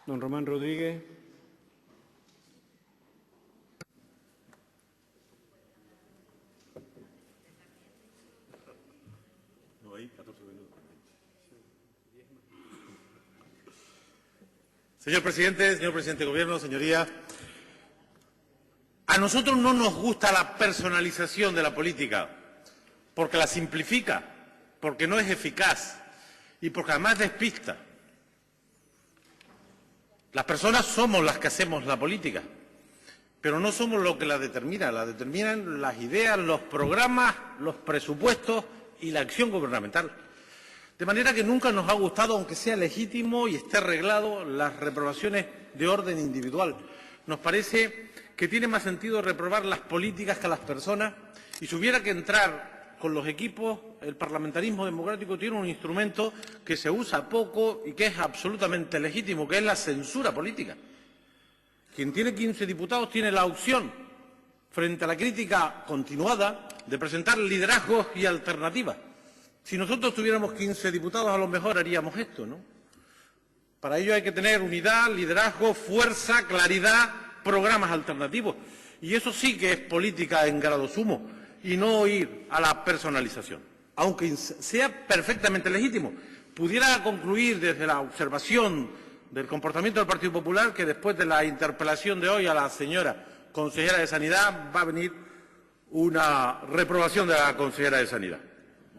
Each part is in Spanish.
Don Román Rodríguez. Señor presidente del Gobierno, señorías, a nosotros no nos gusta la personalización de la política, porque la simplifica, porque no es eficaz y porque además despista. Las personas somos las que hacemos la política, pero no somos lo que la determina, la determinan las ideas, los programas, los presupuestos y la acción gubernamental. De manera que nunca nos ha gustado, aunque sea legítimo y esté arreglado, las reprobaciones de orden individual. Nos parece que tiene más sentido reprobar las políticas que a las personas, y si hubiera que entrar con los equipos, el parlamentarismo democrático tiene un instrumento que se usa poco y que es absolutamente legítimo, que es la censura política. Quien tiene 15 diputados tiene la opción, frente a la crítica continuada, de presentar liderazgos y alternativas. Si nosotros tuviéramos 15 diputados, a lo mejor haríamos esto, ¿no? Para ello hay que tener unidad, liderazgo, fuerza, claridad, programas alternativos. Y eso sí que es política en grado sumo, y no ir a la personalización. Aunque sea perfectamente legítimo, pudiera concluir desde la observación del comportamiento del Partido Popular que después de la interpelación de hoy a la señora consejera de Sanidad va a venir una reprobación de la consejera de Sanidad.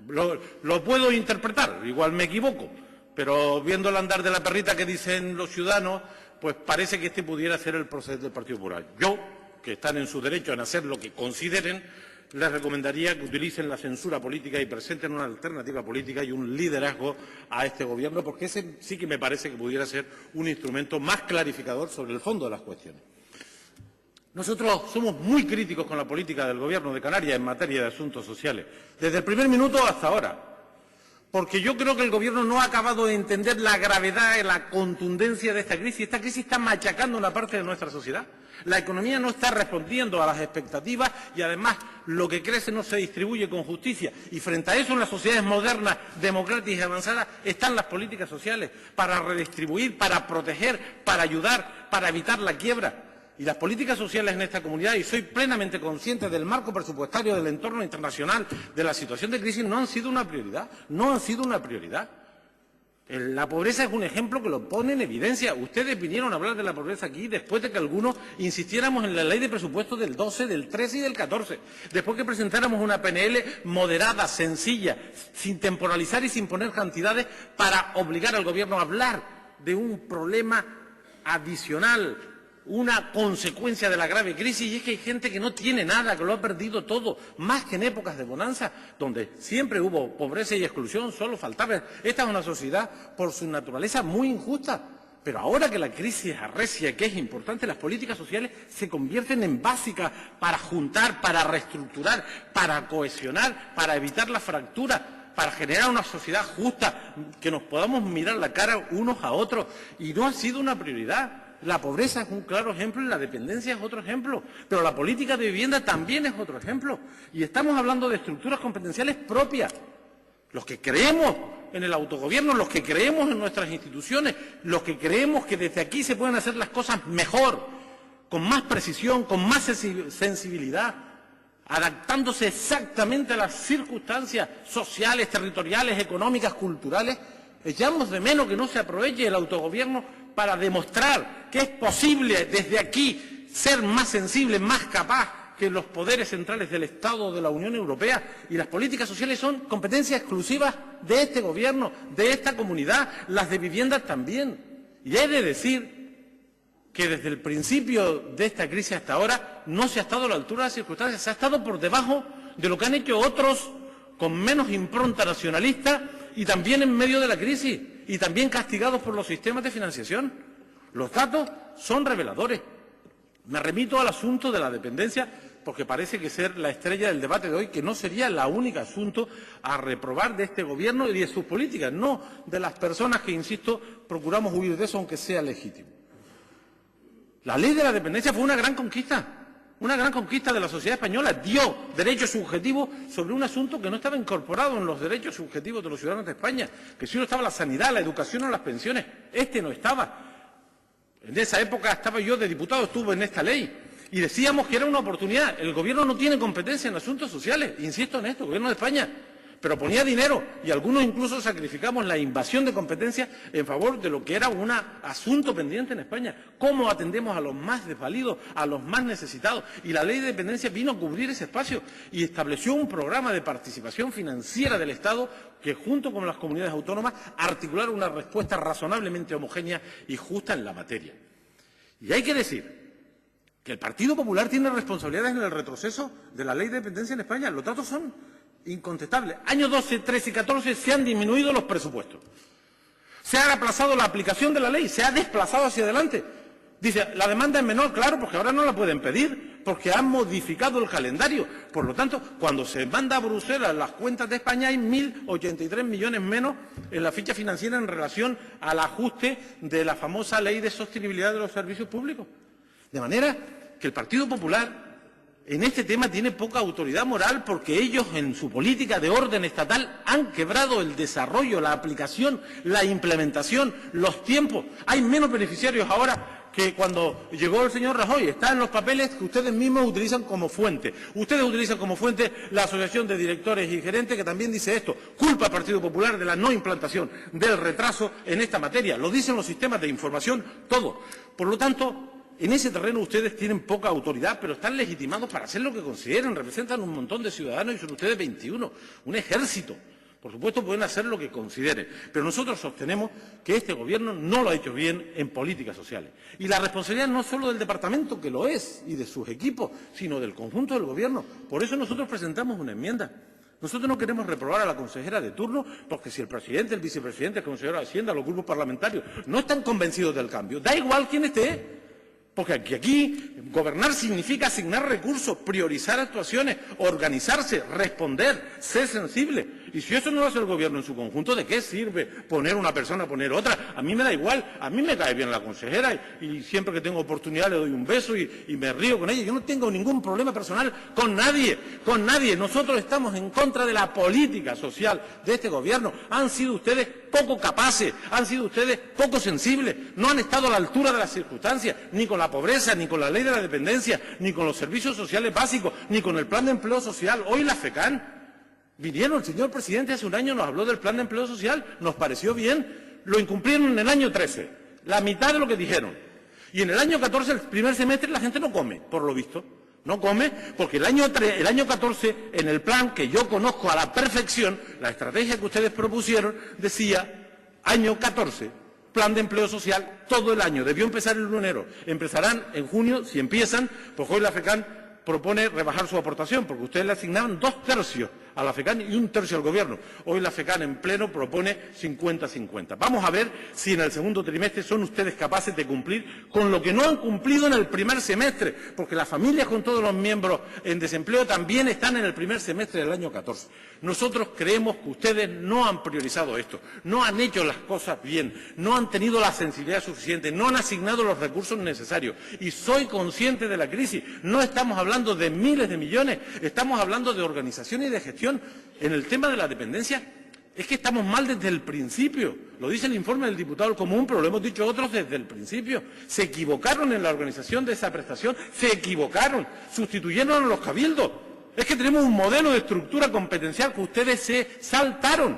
Lo puedo interpretar, igual me equivoco, pero viendo el andar de la perrita que dicen los ciudadanos, pues parece que este pudiera ser el proceder del Partido Popular. Yo, que están en su derecho en hacer lo que consideren, les recomendaría que utilicen la censura política y presenten una alternativa política y un liderazgo a este Gobierno, porque ese sí que me parece que pudiera ser un instrumento más clarificador sobre el fondo de las cuestiones. Nosotros somos muy críticos con la política del Gobierno de Canarias en materia de asuntos sociales, desde el primer minuto hasta ahora, porque yo creo que el Gobierno no ha acabado de entender la gravedad y la contundencia de esta crisis. Esta crisis está machacando una parte de nuestra sociedad. La economía no está respondiendo a las expectativas y, además, lo que crece no se distribuye con justicia. Y frente a eso, en las sociedades modernas, democráticas y avanzadas, están las políticas sociales para redistribuir, para proteger, para ayudar, para evitar la quiebra. Y las políticas sociales en esta comunidad, y soy plenamente consciente del marco presupuestario, del entorno internacional, de la situación de crisis, no han sido una prioridad. No han sido una prioridad. La pobreza es un ejemplo que lo pone en evidencia. Ustedes vinieron a hablar de la pobreza aquí después de que algunos insistiéramos en la ley de presupuestos del 12, del 13 y del 14. Después que presentáramos una PNL moderada, sencilla, sin temporalizar y sin poner cantidades para obligar al Gobierno a hablar de un problema adicional, una consecuencia de la grave crisis, y es que hay gente que no tiene nada, que lo ha perdido todo, más que en épocas de bonanza, donde siempre hubo pobreza y exclusión, solo faltaba. Esta es una sociedad, por su naturaleza, muy injusta. Pero ahora que la crisis arrecia y que es importante, las políticas sociales se convierten en básicas para juntar, para reestructurar, para cohesionar, para evitar la fractura, para generar una sociedad justa, que nos podamos mirar la cara unos a otros. Y no ha sido una prioridad. La pobreza es un claro ejemplo y la dependencia es otro ejemplo, pero la política de vivienda también es otro ejemplo. Y estamos hablando de estructuras competenciales propias. Los que creemos en el autogobierno, los que creemos en nuestras instituciones, los que creemos que desde aquí se pueden hacer las cosas mejor, con más precisión, con más sensibilidad, adaptándose exactamente a las circunstancias sociales, territoriales, económicas, culturales, echamos de menos que no se aproveche el autogobierno para demostrar que es posible desde aquí ser más sensible, más capaz que los poderes centrales del Estado o de la Unión Europea. Y las políticas sociales son competencias exclusivas de este Gobierno, de esta comunidad, las de vivienda también. Y he de decir que desde el principio de esta crisis hasta ahora no se ha estado a la altura de las circunstancias, se ha estado por debajo de lo que han hecho otros con menos impronta nacionalista y también en medio de la crisis, y también castigados por los sistemas de financiación. Los datos son reveladores. Me remito al asunto de la dependencia, porque parece que ser la estrella del debate de hoy, que no sería el único asunto a reprobar de este Gobierno y de sus políticas, no de las personas que, insisto, procuramos huir de eso, aunque sea legítimo. La ley de la dependencia fue una gran conquista de la sociedad española. Dio derechos subjetivos sobre un asunto que no estaba incorporado en los derechos subjetivos de los ciudadanos de España, que si no estaba la sanidad, la educación o las pensiones. Este no estaba. En esa época estaba yo de diputado, estuve en esta ley. Y decíamos que era una oportunidad. El gobierno no tiene competencia en asuntos sociales. Insisto en esto, el gobierno de España. Pero ponía dinero y algunos incluso sacrificamos la invasión de competencias en favor de lo que era un asunto pendiente en España. ¿Cómo atendemos a los más desvalidos, a los más necesitados? Y la ley de dependencia vino a cubrir ese espacio y estableció un programa de participación financiera del Estado que, junto con las comunidades autónomas, articularon una respuesta razonablemente homogénea y justa en la materia. Y hay que decir que el Partido Popular tiene responsabilidades en el retroceso de la ley de dependencia en España. Los datos son incontestables. Años 12, 13 y 14 se han disminuido los presupuestos. Se ha aplazado la aplicación de la ley, se ha desplazado hacia adelante. Dice, la demanda es menor, claro, porque ahora no la pueden pedir, porque han modificado el calendario. Por lo tanto, cuando se manda a Bruselas las cuentas de España, hay 1.083 millones menos en la ficha financiera en relación al ajuste de la famosa ley de sostenibilidad de los servicios públicos. De manera que el Partido Popular en este tema tiene poca autoridad moral porque ellos en su política de orden estatal han quebrado el desarrollo, la aplicación, la implementación, los tiempos. Hay menos beneficiarios ahora que cuando llegó el señor Rajoy. Está en los papeles que ustedes mismos utilizan como fuente. Ustedes utilizan como fuente la Asociación de Directores y Gerentes, que también dice esto. Culpa al Partido Popular de la no implantación, del retraso en esta materia. Lo dicen los sistemas de información, todo. Por lo tanto, en ese terreno ustedes tienen poca autoridad, pero están legitimados para hacer lo que consideren. Representan un montón de ciudadanos y son ustedes 21, un ejército. Por supuesto, pueden hacer lo que consideren, pero nosotros sostenemos que este Gobierno no lo ha hecho bien en políticas sociales. Y la responsabilidad no solo del Departamento, que lo es, y de sus equipos, sino del conjunto del Gobierno. Por eso nosotros presentamos una enmienda. Nosotros no queremos reprobar a la consejera de turno, porque si el presidente, el vicepresidente, el consejero de Hacienda, los grupos parlamentarios no están convencidos del cambio, da igual quién esté. Porque aquí gobernar significa asignar recursos, priorizar actuaciones, organizarse, responder, ser sensible. Y si eso no lo hace el Gobierno en su conjunto, ¿de qué sirve poner una persona, poner otra? A mí me da igual, a mí me cae bien la consejera y siempre que tengo oportunidad le doy un beso y me río con ella. Yo no tengo ningún problema personal con nadie, con nadie. Nosotros estamos en contra de la política social de este Gobierno. Han sido ustedes poco capaces, han sido ustedes poco sensibles, no han estado a la altura de las circunstancias, ni con la pobreza, ni con la ley de la dependencia, ni con los servicios sociales básicos, ni con el plan de empleo social. Hoy la FECAN. Vinieron, el señor presidente hace un año nos habló del plan de empleo social, nos pareció bien, lo incumplieron en el año 13, la mitad de lo que dijeron. Y en el año 14, el primer semestre, la gente no come, por lo visto. No come porque el año 14, en el plan que yo conozco a la perfección, la estrategia que ustedes propusieron, decía año 14, plan de empleo social todo el año. Debió empezar el 1 de enero. Empezarán en junio, si empiezan, pues hoy la FECAN propone rebajar su aportación, porque ustedes le asignaban 2/3 a la FECAN y 1/3 al Gobierno. Hoy la FECAN en pleno propone 50-50. Vamos a ver si en el segundo trimestre son ustedes capaces de cumplir con lo que no han cumplido en el primer semestre, porque las familias con todos los miembros en desempleo también están en el primer semestre del año 14. Nosotros creemos que ustedes no han priorizado esto, no han hecho las cosas bien, no han tenido la sensibilidad suficiente, no han asignado los recursos necesarios. Y soy consciente de la crisis. No estamos hablando de miles de millones, estamos hablando de organización y de gestión. En el tema de la dependencia es que estamos mal desde el principio. Lo dice el informe del diputado del Común, pero lo hemos dicho otros desde el principio. Se equivocaron en la organización de esa prestación, se equivocaron, sustituyeron a los cabildos. Es que tenemos un modelo de estructura competencial que ustedes se saltaron.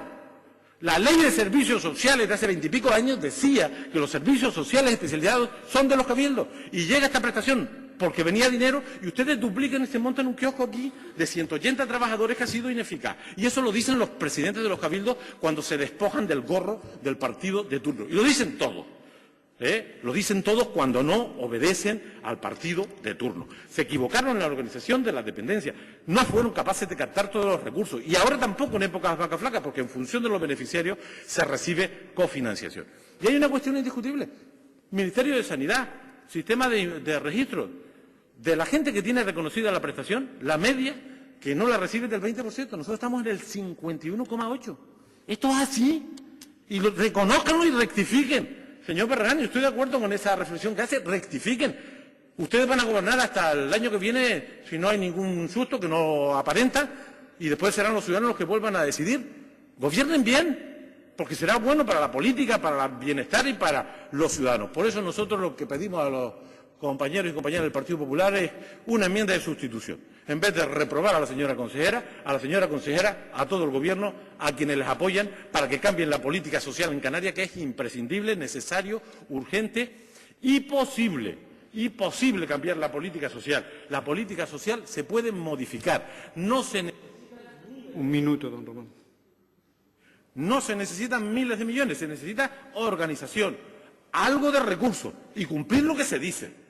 La ley de servicios sociales de hace 20 y pico años decía que los servicios sociales especializados son de los cabildos. Y llega esta prestación porque venía dinero y ustedes duplican y se montan un kiosco aquí de 180 trabajadores que ha sido ineficaz. Y eso lo dicen los presidentes de los cabildos cuando se despojan del gorro del partido de turno. Y lo dicen todos. Lo dicen todos cuando no obedecen al partido de turno. Se equivocaron en la organización de la dependencia. No fueron capaces de captar todos los recursos. Y ahora tampoco en épocas vacas flacas, porque en función de los beneficiarios se recibe cofinanciación. Y hay una cuestión indiscutible. Ministerio de Sanidad, sistema de registro. De la gente que tiene reconocida la prestación, la media que no la recibe es del 20%. Nosotros estamos en el 51,8%. Esto es así. Y reconózcanlo y rectifiquen. Señor Barragán, yo estoy de acuerdo con esa reflexión que hace. Rectifiquen. Ustedes van a gobernar hasta el año que viene, si no hay ningún susto que no aparenta, y después serán los ciudadanos los que vuelvan a decidir. Gobiernen bien. porque será bueno para la política, para el bienestar y para los ciudadanos. Por eso nosotros lo que pedimos a los compañeros y compañeras del Partido Popular es una enmienda de sustitución. En vez de reprobar a la señora consejera, a todo el Gobierno, a quienes les apoyan, para que cambien la política social en Canarias, que es imprescindible, necesario, urgente y posible. Y posible cambiar la política social. La política social se puede modificar. Un minuto, don Román. No se necesitan miles de millones, se necesita organización, algo de recursos y cumplir lo que se dice.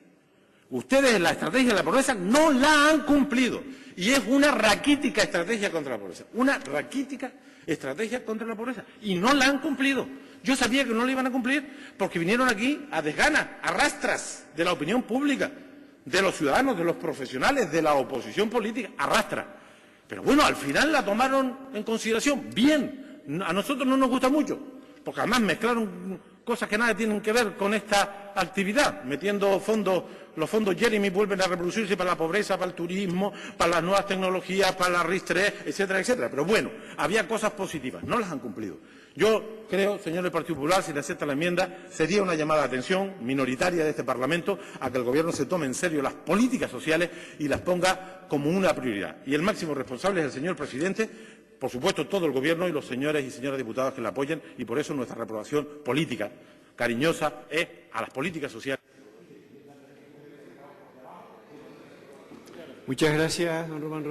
Ustedes en la estrategia de la pobreza no la han cumplido y es una raquítica estrategia contra la pobreza, una raquítica estrategia contra la pobreza y no la han cumplido. Yo sabía que no la iban a cumplir porque vinieron aquí a desganas, a rastras de la opinión pública, de los ciudadanos, de los profesionales, de la oposición política, a rastras. Pero bueno, al final la tomaron en consideración. Bien, a nosotros no nos gusta mucho, porque además mezclaron cosas que nada tienen que ver con esta actividad, metiendo fondos, los fondos Jeremy vuelven a reproducirse para la pobreza, para el turismo, para las nuevas tecnologías, para la RIS-3, etcétera, etcétera. Pero bueno, había cosas positivas, no las han cumplido. Yo creo, señor del Partido Popular, si le acepta la enmienda, sería una llamada de atención minoritaria de este Parlamento a que el Gobierno se tome en serio las políticas sociales y las ponga como una prioridad. Y el máximo responsable es el señor presidente, por supuesto todo el Gobierno y los señores y señoras diputados que le apoyen, y por eso nuestra reprobación política, cariñosa, es a las políticas sociales. Muchas gracias, don Román.